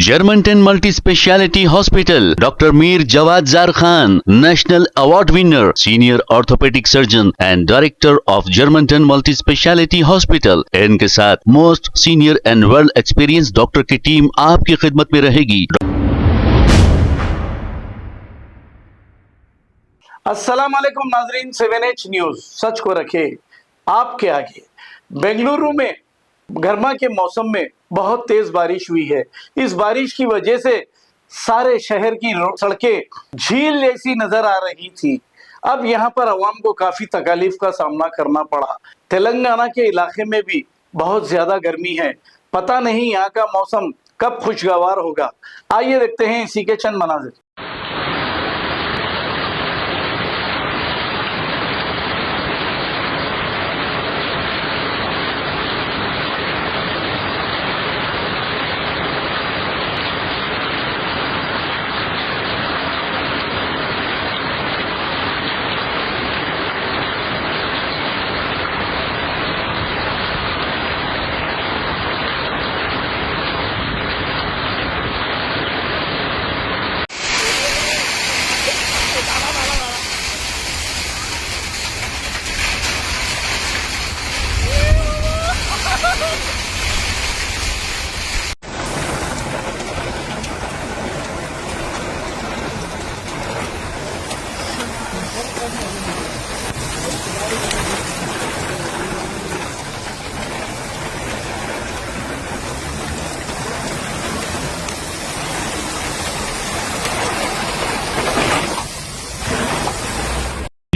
Germanton multi speciality hospital, doctor Mir Jawad jar Khan, national award winner, senior orthopaedic surgeon and director of Germanton multi speciality hospital. इनके साथ most senior and well experience doctor की team आपकी खिदमत में रहेगी। अस्सलाम वालेकुम नाजरीन, 7H न्यूज सच को रखे आपके आगे। बेंगलुरु में गर्मा के मौसम में बहुत तेज बारिश हुई है। इस बारिश की वजह से सारे शहर की सड़कें झील जैसी नजर आ रही थी। अब यहाँ पर अवाम को काफी तकलीफ का सामना करना पड़ा। तेलंगाना के इलाके में भी बहुत ज्यादा गर्मी है। पता नहीं यहाँ का मौसम कब खुशगवार होगा। आइए देखते हैं इसी के चंद मनाजिर।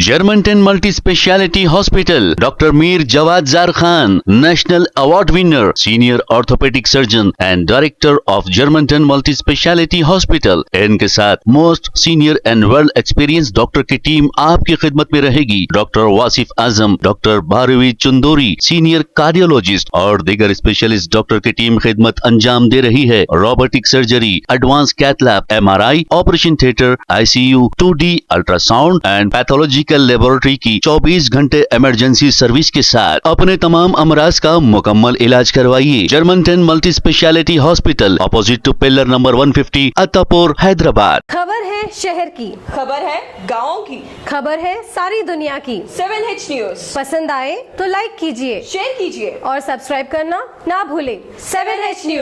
Germanton multi speciality hospital, doctor Mir Jawad jar Khan, national award winner, senior orthopaedic surgeon and director of Germanton multi speciality hospital. इनके साथ most senior and well experience doctor की टीम आपकी खिदमत में रहेगी। Doctor Wasif Azam, doctor Bharvi Chandori, senior cardiologist और दीगर स्पेशलिस्ट डॉक्टर की टीम खिदमत अंजाम दे रही है। Robotic surgery, advance cath lab, MRI, operation theatre, ICU, 2D ultrasound and pathological laboratory की 24 घंटे इमरजेंसी सर्विस के साथ अपने तमाम अमराज का मुकम्मल इलाज करवाइए। Germanten multi speciality hospital, opposite to pillar number 150, Attapur, Hyderabad. खबर है शहर की, खबर है गाँव की, खबर है सारी दुनिया की। 7H न्यूज पसंद आए तो लाइक कीजिए, शेयर कीजिए और सब्सक्राइब करना ना भूलें। 7H news.